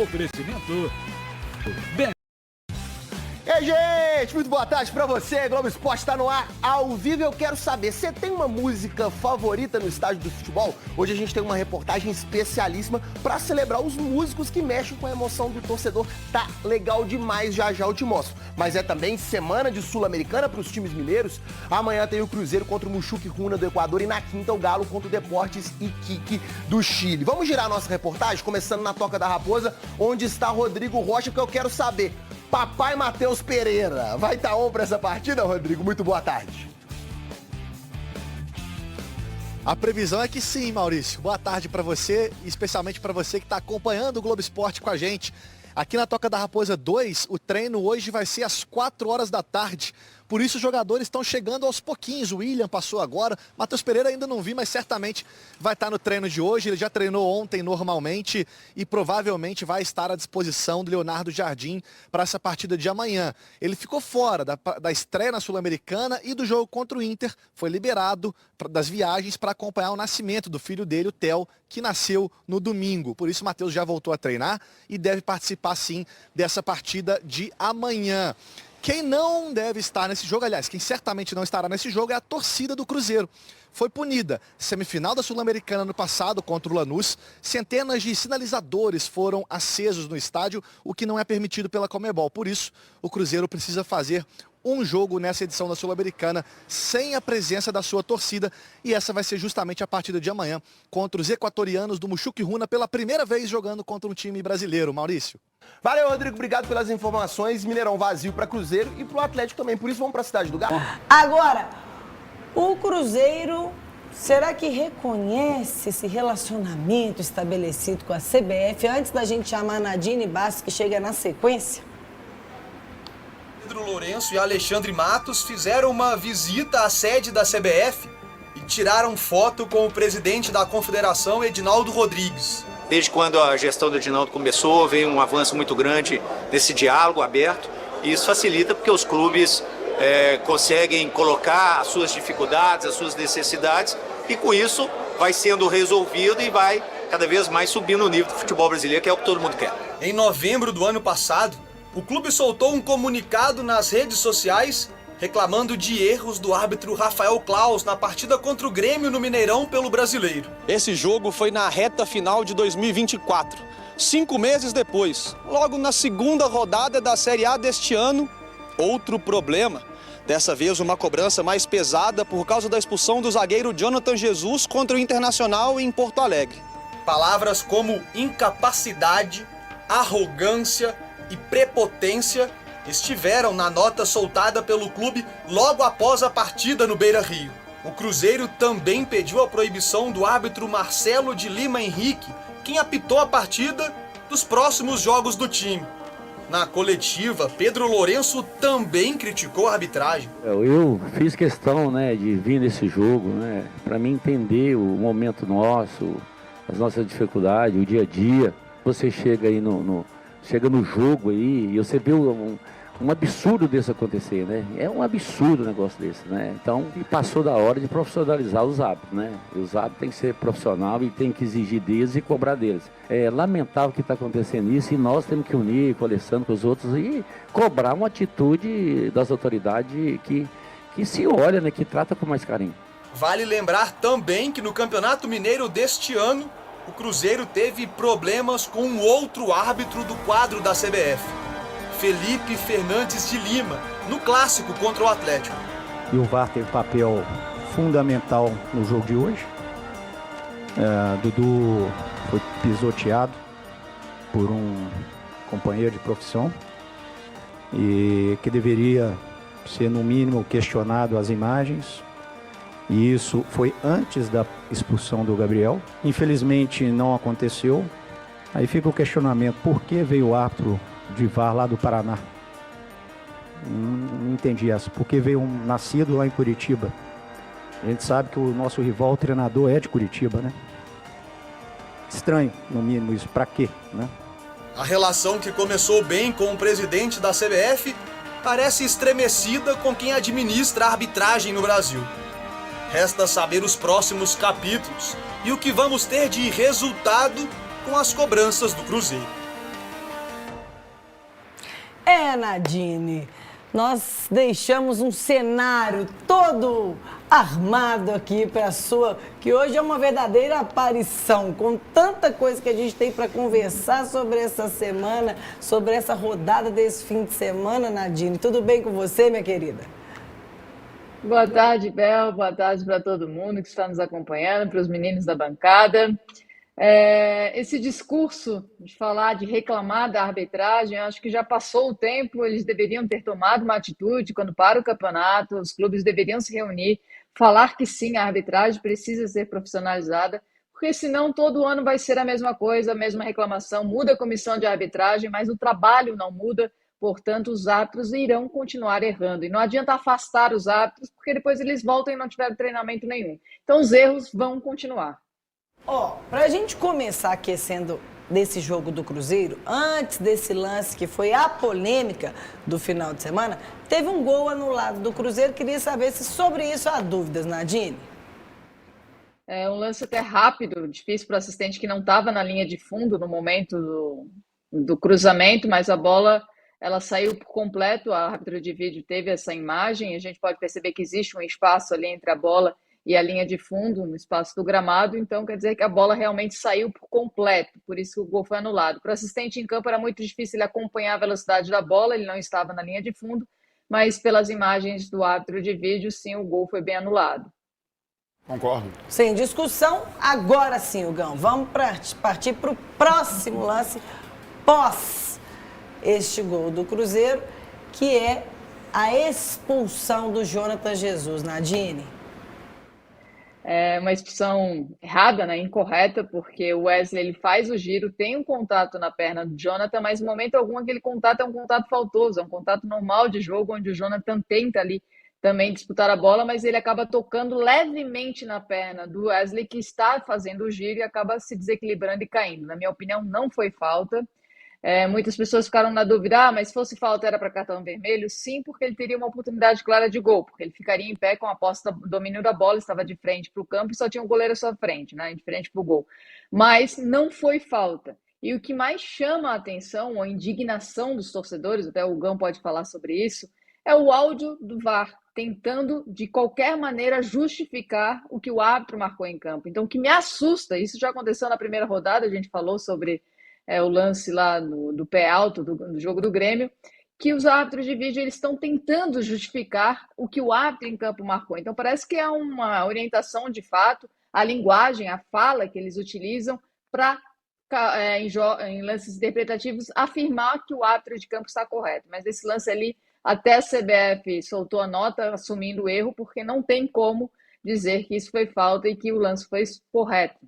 Oferecimento. Bem. E aí, gente, muito boa tarde pra você. Globo Esporte tá no ar ao vivo. Eu quero saber, você tem uma música favorita no estádio do futebol? Hoje a gente tem uma reportagem especialíssima pra celebrar os músicos que mexem com a emoção do torcedor. Tá legal demais, já já eu te mostro. Mas é também semana de Sul-Americana pros times mineiros. Amanhã tem o Cruzeiro contra o Muxuque Runa do Equador e na quinta o Galo contra o Deportes Iquique do Chile. Vamos girar a nossa reportagem, começando na Toca da Raposa, onde está Rodrigo Rocha, que eu quero saber. Papai Matheus Pereira, vai estar on para essa partida, Rodrigo? Muito boa tarde. A previsão é que sim, Maurício. Boa tarde para você, especialmente para você que está acompanhando o Globo Esporte com a gente. Aqui na Toca da Raposa 2, o treino hoje vai ser às 4 horas da tarde. Por isso os jogadores estão chegando aos pouquinhos. O William passou agora, Matheus Pereira ainda não vi, mas certamente vai estar no treino de hoje. Ele já treinou ontem normalmente e provavelmente vai estar à disposição do Leonardo Jardim para essa partida de amanhã. Ele ficou fora da estreia na Sul-Americana e do jogo contra o Inter. Foi liberado das viagens para acompanhar o nascimento do filho dele, o Theo, que nasceu no domingo. Por isso o Matheus já voltou a treinar e deve participar sim dessa partida de amanhã. Quem não deve estar nesse jogo, aliás, quem certamente não estará nesse jogo é a torcida do Cruzeiro. Foi punida. Semifinal da Sul-Americana no passado contra o Lanús, centenas de sinalizadores foram acesos no estádio, o que não é permitido pela Conmebol. Por isso, o Cruzeiro precisa fazer um jogo nessa edição da Sul-Americana sem a presença da sua torcida, e essa vai ser justamente a partida de amanhã contra os equatorianos do Muxuque Runa, pela primeira vez jogando contra um time brasileiro. Maurício. Valeu, Rodrigo, obrigado pelas informações. Mineirão vazio para Cruzeiro e para o Atlético também, por isso vamos para a cidade do Galo. Agora, o Cruzeiro, será que reconhece esse relacionamento estabelecido com a CBF antes da gente chamar a Nadine Bastos, que chega na sequência? Pedro Lourenço e Alexandre Matos fizeram uma visita à sede da CBF e tiraram foto com o presidente da Confederação, Edinaldo Rodrigues. Desde quando a gestão do Edinaldo começou, veio um avanço muito grande nesse diálogo aberto, e isso facilita porque os clubes conseguem colocar as suas dificuldades, as suas necessidades, e com isso vai sendo resolvido e vai cada vez mais subindo o nível do futebol brasileiro, que é o que todo mundo quer. Em novembro do ano passado, o clube soltou um comunicado nas redes sociais reclamando de erros do árbitro Rafael Claus na partida contra o Grêmio no Mineirão pelo Brasileiro. Esse jogo foi na reta final de 2024, 5 meses depois, logo na segunda rodada da Série A deste ano, outro problema. Dessa vez uma cobrança mais pesada por causa da expulsão do zagueiro Jonathan Jesus contra o Internacional em Porto Alegre. Palavras como incapacidade, arrogância e prepotência estiveram na nota soltada pelo clube logo após a partida no Beira-Rio. O Cruzeiro também pediu a proibição do árbitro Marcelo de Lima Henrique, quem apitou a partida dos próximos jogos do time. Na coletiva, Pedro Lourenço também criticou a arbitragem. Eu fiz questão, de vir nesse jogo, para mim entender o momento nosso, as nossas dificuldades, o dia a dia. Você chega aí chega no jogo aí e você vê um absurdo desse acontecer, É um absurdo um negócio desse, Então, passou da hora de profissionalizar os árbitros, E os árbitros têm que ser profissional e tem que exigir deles e cobrar deles. É lamentável que está acontecendo isso e nós temos que unir com o Alessandro, com os outros e cobrar uma atitude das autoridades que se olha, que trata com mais carinho. Vale lembrar também que no Campeonato Mineiro deste ano, o Cruzeiro teve problemas com um outro árbitro do quadro da CBF, Felipe Fernandes de Lima, no clássico contra o Atlético. E o VAR teve papel fundamental no jogo de hoje. Dudu foi pisoteado por um companheiro de profissão e que deveria ser, no mínimo, questionado as imagens. E isso foi antes da expulsão do Gabriel. Infelizmente não aconteceu. Aí fica o questionamento, por que veio o árbitro de VAR lá do Paraná? Não entendi essa. Por que veio um nascido lá em Curitiba? A gente sabe que o nosso rival, o treinador, é de Curitiba, Estranho, no mínimo, isso. Pra quê, A relação que começou bem com o presidente da CBF parece estremecida com quem administra a arbitragem no Brasil. Resta saber os próximos capítulos e o que vamos ter de resultado com as cobranças do Cruzeiro. Nadine, nós deixamos um cenário todo armado aqui para a sua, que hoje é uma verdadeira aparição, com tanta coisa que a gente tem para conversar sobre essa semana, sobre essa rodada desse fim de semana, Nadine. Tudo bem com você, minha querida? Boa tarde, Bel. Boa tarde para todo mundo que está nos acompanhando, para os meninos da bancada. Esse discurso de falar, de reclamar da arbitragem, eu acho que já passou o tempo, eles deveriam ter tomado uma atitude quando para o campeonato, os clubes deveriam se reunir, falar que sim, a arbitragem precisa ser profissionalizada, porque senão todo ano vai ser a mesma coisa, a mesma reclamação, muda a comissão de arbitragem, mas o trabalho não muda, portanto os árbitros irão continuar errando, e não adianta afastar os árbitros, porque depois eles voltam e não tiveram treinamento nenhum. Então os erros vão continuar. Pra gente começar aquecendo desse jogo do Cruzeiro, antes desse lance que foi a polêmica do final de semana, teve um gol anulado do Cruzeiro. Queria saber se sobre isso há dúvidas, Nadine. É um lance até rápido, difícil para o assistente que não estava na linha de fundo no momento do cruzamento, mas a bola ela saiu por completo, a árbitra de vídeo teve essa imagem, a gente pode perceber que existe um espaço ali entre a bola e a linha de fundo, no espaço do gramado, então quer dizer que a bola realmente saiu por completo, por isso que o gol foi anulado. Para o assistente em campo era muito difícil ele acompanhar a velocidade da bola, ele não estava na linha de fundo, mas pelas imagens do árbitro de vídeo, sim, o gol foi bem anulado. Concordo. Sem discussão, agora sim, Hugão, vamos partir para o próximo lance pós este gol do Cruzeiro, que é a expulsão do Jonathan Jesus, Nadine. É uma expulsão errada, né? Incorreta, porque o Wesley ele faz o giro, tem um contato na perna do Jonathan, mas em momento algum aquele contato é um contato faltoso, é um contato normal de jogo, onde o Jonathan tenta ali também disputar a bola, mas ele acaba tocando levemente na perna do Wesley, que está fazendo o giro e acaba se desequilibrando e caindo. Na minha opinião, não foi falta. Muitas pessoas ficaram na dúvida, mas se fosse falta era para cartão vermelho? Sim, porque ele teria uma oportunidade clara de gol, porque ele ficaria em pé com a posse do domínio da bola, estava de frente para o campo e só tinha um goleiro à sua frente, né, de frente para o gol. Mas não foi falta. E o que mais chama a atenção, a indignação dos torcedores, até o Gão pode falar sobre isso, é o áudio do VAR, tentando de qualquer maneira justificar o que o árbitro marcou em campo. Então o que me assusta, isso já aconteceu na primeira rodada, a gente falou sobre o lance lá do pé alto do jogo do Grêmio, que os árbitros de vídeo eles estão tentando justificar o que o árbitro em campo marcou. Então parece que é uma orientação de fato, a linguagem, a fala que eles utilizam para, em lances interpretativos, afirmar que o árbitro de campo está correto. Mas esse lance ali, até a CBF soltou a nota assumindo o erro, porque não tem como dizer que isso foi falta e que o lance foi correto.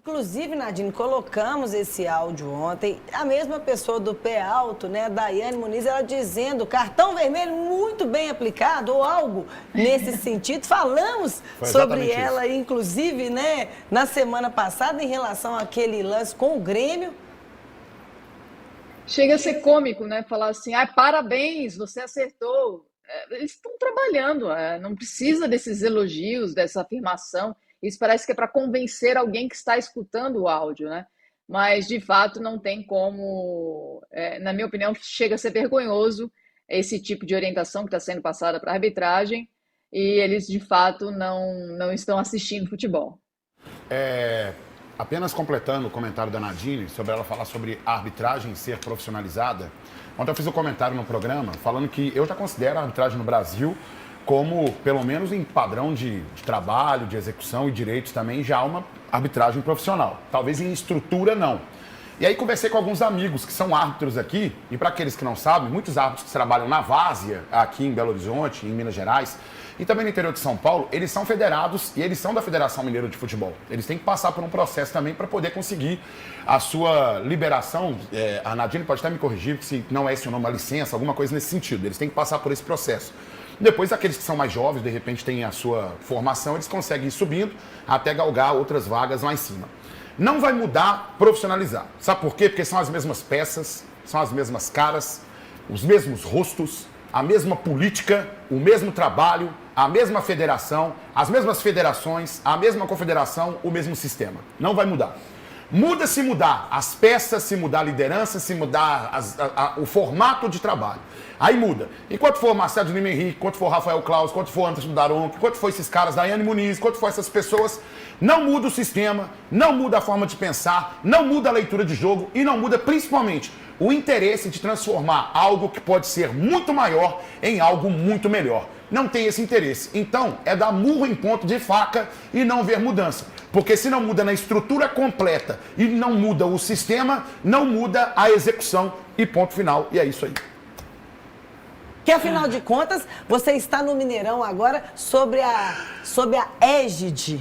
Inclusive, Nadine, colocamos esse áudio ontem, a mesma pessoa do pé alto, né, a Daiane Muniz, ela dizendo cartão vermelho muito bem aplicado, ou algo nesse sentido. Falamos sobre ela, inclusive, né, na semana passada, em relação àquele lance com o Grêmio. Chega a ser cômico, né, falar assim, parabéns, você acertou. Eles estão trabalhando, não precisa desses elogios, dessa afirmação. Isso parece que é para convencer alguém que está escutando o áudio, né? Mas, de fato, não tem como... na minha opinião, chega a ser vergonhoso esse tipo de orientação que está sendo passada para a arbitragem e eles, de fato, não estão assistindo futebol. Apenas completando o comentário da Nadine, sobre ela falar sobre a arbitragem ser profissionalizada. Ontem eu fiz um comentário no programa falando que eu já considero a arbitragem no Brasil como, pelo menos em padrão de trabalho, de execução e direitos também, já uma arbitragem profissional. Talvez em estrutura, não. E aí conversei com alguns amigos que são árbitros aqui, e para aqueles que não sabem, muitos árbitros que trabalham na Várzea, aqui em Belo Horizonte, em Minas Gerais, e também no interior de São Paulo, eles são federados e eles são da Federação Mineira de Futebol. Eles têm que passar por um processo também para poder conseguir a sua liberação. A Nadine pode até me corrigir, se não é esse o nome, a licença, alguma coisa nesse sentido. Eles têm que passar por esse processo. Depois, aqueles que são mais jovens, de repente têm a sua formação, eles conseguem ir subindo até galgar outras vagas lá em cima. Não vai mudar profissionalizar. Sabe por quê? Porque são as mesmas peças, são as mesmas caras, os mesmos rostos, a mesma política, o mesmo trabalho, a mesma federação, as mesmas federações, a mesma confederação, o mesmo sistema. Não vai mudar. Muda se mudar as peças, se mudar a liderança, se mudar o formato de trabalho. Aí muda. Enquanto for Marcelo de Lima Henrique, enquanto for Rafael Claus, enquanto for Anderson Daronco, enquanto for esses caras, Daiane Muniz, enquanto for essas pessoas, não muda o sistema, não muda a forma de pensar, não muda a leitura de jogo e não muda principalmente o interesse de transformar algo que pode ser muito maior em algo muito melhor. Não tem esse interesse. Então, é dar murro em ponto de faca e não ver mudança. Porque se não muda na estrutura completa e não muda o sistema, não muda a execução e ponto final. E é isso aí. Que afinal de contas, você está no Mineirão agora sobre a égide.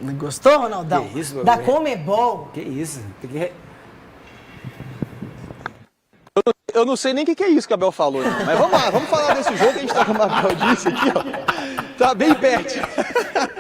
Gostou, Ronaldão? Que isso, da Comebol. Que isso? Eu não sei nem o que é isso que a Abel falou, né? Mas vamos lá, vamos falar desse jogo que a gente tá com o Abel disse aqui, ó. Tá bem perto.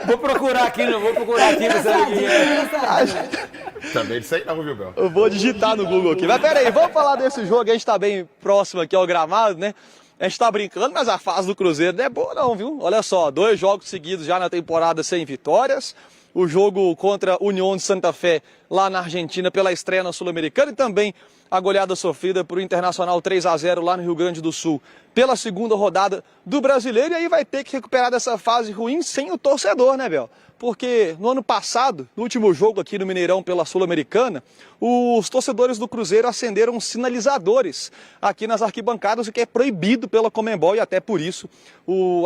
Vou procurar aqui pra saber o que é. Também não sei não, viu, Bel? Eu vou digitar no Google aqui. Mas peraí, vamos falar desse jogo. A gente tá bem próximo aqui ao gramado, né? A gente tá brincando, mas a fase do Cruzeiro não é boa não, viu? Olha só, 2 jogos seguidos já na temporada sem vitórias. O jogo contra União de Santa Fé lá na Argentina pela estreia na Sul-Americana e também a goleada sofrida por Internacional 3-0 lá no Rio Grande do Sul pela segunda rodada do Brasileiro. E aí vai ter que recuperar dessa fase ruim sem o torcedor, né, Bel? Porque no ano passado, no último jogo aqui no Mineirão pela Sul-Americana, os torcedores do Cruzeiro acenderam sinalizadores aqui nas arquibancadas, o que é proibido pela Conmebol e até por isso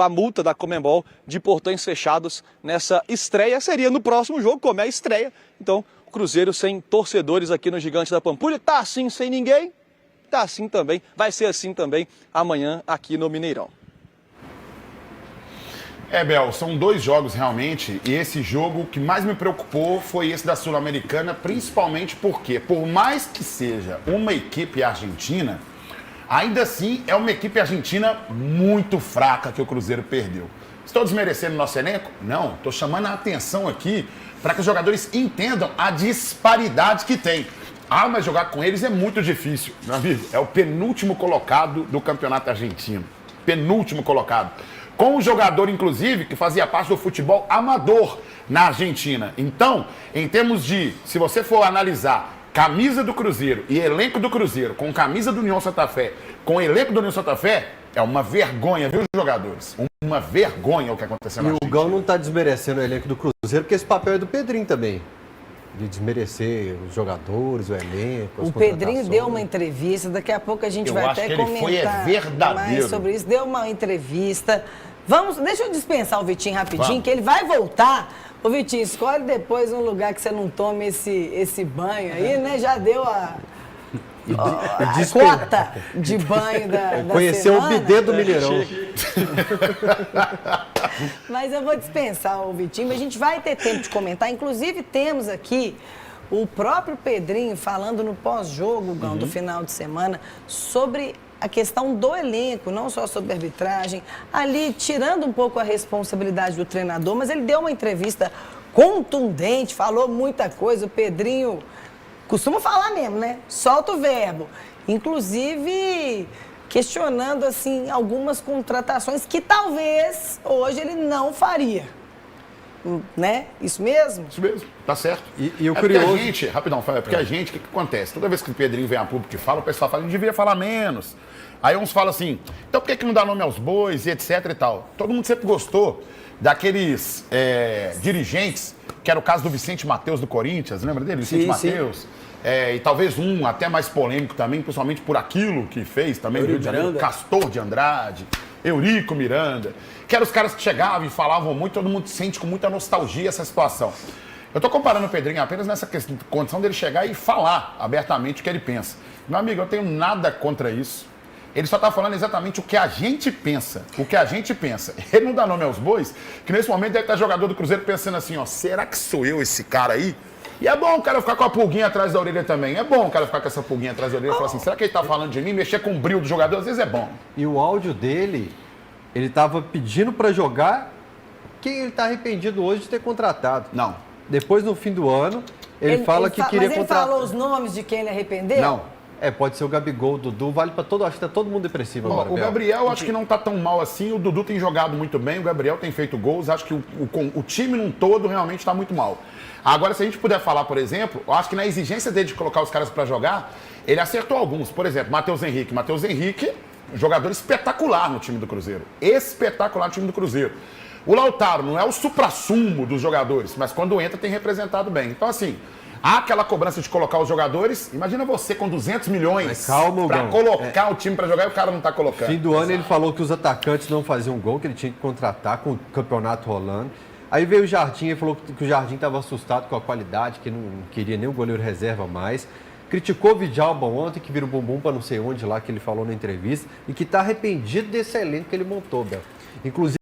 a multa da Conmebol de portões fechados nessa estreia seria no próximo jogo, como é a estreia. Então, o Cruzeiro sem torcedores aqui no Gigante da Pampulha, tá assim sem ninguém, tá assim também, vai ser assim também amanhã aqui no Mineirão. Bel, são 2 jogos realmente, e esse jogo que mais me preocupou foi esse da Sul-Americana, principalmente porque, por mais que seja uma equipe argentina, ainda assim é uma equipe argentina muito fraca que o Cruzeiro perdeu. Estou desmerecendo nosso elenco? Não, estou chamando a atenção aqui para que os jogadores entendam a disparidade que tem. Ah, mas jogar com eles é muito difícil. Meu amigo, é o penúltimo colocado do campeonato argentino. Penúltimo colocado. Com um jogador, inclusive, que fazia parte do futebol amador na Argentina. Então, em termos de, se você for analisar camisa do Cruzeiro e elenco do Cruzeiro, com camisa do União Santa Fé, com elenco do União Santa Fé, é uma vergonha, viu, jogadores? Uma vergonha o que aconteceu na Argentina. E o Gão não está desmerecendo o elenco do Cruzeiro, porque esse papel é do Pedrinho também. De desmerecer os jogadores, o elenco, as O Pedrinho deu uma entrevista, daqui a pouco a gente vai até comentar mais sobre isso. Deu uma entrevista. Deixa eu dispensar o Vitinho rapidinho, que ele vai voltar. Ô Vitinho, escolhe depois um lugar que você não tome esse banho aí, né? Já deu a cota de banho da Conheceu semana. o bidê do Mineirão. Mas eu vou dispensar o Vitinho, mas a gente vai ter tempo de comentar. Inclusive, temos aqui o próprio Pedrinho falando no pós-jogo, do final de semana, sobre a questão do elenco, não só sobre arbitragem, ali tirando um pouco a responsabilidade do treinador, mas ele deu uma entrevista contundente, falou muita coisa. O Pedrinho costuma falar mesmo, né? Solta o verbo. Inclusive questionando, assim, algumas contratações que talvez hoje ele não faria. Né? Isso mesmo? Isso mesmo, tá certo. E o curioso... Porque a gente, rapidão, porque a gente, o que acontece? Toda vez que o Pedrinho vem a público e fala, o pessoal fala, a gente devia falar menos. Aí uns falam assim, então por que não dá nome aos bois e etc e tal? Todo mundo sempre gostou daqueles dirigentes, que era o caso do Vicente Mateus do Corinthians, lembra dele? Vicente Mateus. E talvez um até mais polêmico também, principalmente por aquilo que fez também no Rio de Janeiro, Castor de Andrade, Eurico Miranda, que eram os caras que chegavam e falavam muito, todo mundo sente com muita nostalgia essa situação. Eu tô comparando o Pedrinho apenas nessa condição dele chegar e falar abertamente o que ele pensa. Meu amigo, eu tenho nada contra isso. Ele só tá falando exatamente o que a gente pensa. O que a gente pensa. Ele não dá nome aos bois, que nesse momento deve estar jogador do Cruzeiro pensando assim, ó, será que sou eu esse cara aí? E é bom o cara ficar com a pulguinha atrás da orelha também. É bom o cara ficar com essa pulguinha atrás da orelha e falar assim, será que ele tá falando de mim? Mexer com o brilho do jogador, às vezes é bom. E o áudio dele, ele tava pedindo para jogar quem ele tá arrependido hoje de ter contratado. Não. Depois, no fim do ano, ele fala que queria contratar. Mas ele falou os nomes de quem ele arrependeu? Não. Pode ser o Gabigol, o Dudu, vale pra todo, acho que tá todo mundo depressivo agora. O Gabriel acho que não tá tão mal assim, o Dudu tem jogado muito bem, o Gabriel tem feito gols, acho que o time num todo realmente tá muito mal. Agora, se a gente puder falar, por exemplo, eu acho que na exigência dele de colocar os caras pra jogar, ele acertou alguns. Por exemplo, Matheus Henrique, jogador espetacular no time do Cruzeiro. Espetacular no time do Cruzeiro. O Lautaro não é o suprassumo dos jogadores, mas quando entra tem representado bem. Então, assim, há aquela cobrança de colocar os jogadores. Imagina você com 200 milhões para colocar o time para jogar e o cara não tá colocando. Fim do ano ele falou que os atacantes não faziam gol, que ele tinha que contratar com o campeonato rolando. Aí veio o Jardim e falou que o Jardim estava assustado com a qualidade, que não queria nem o goleiro reserva mais. Criticou o Vidalba ontem, que vira o bumbum para não sei onde lá, que ele falou na entrevista, e que está arrependido desse elenco que ele montou, Bel. Inclusive,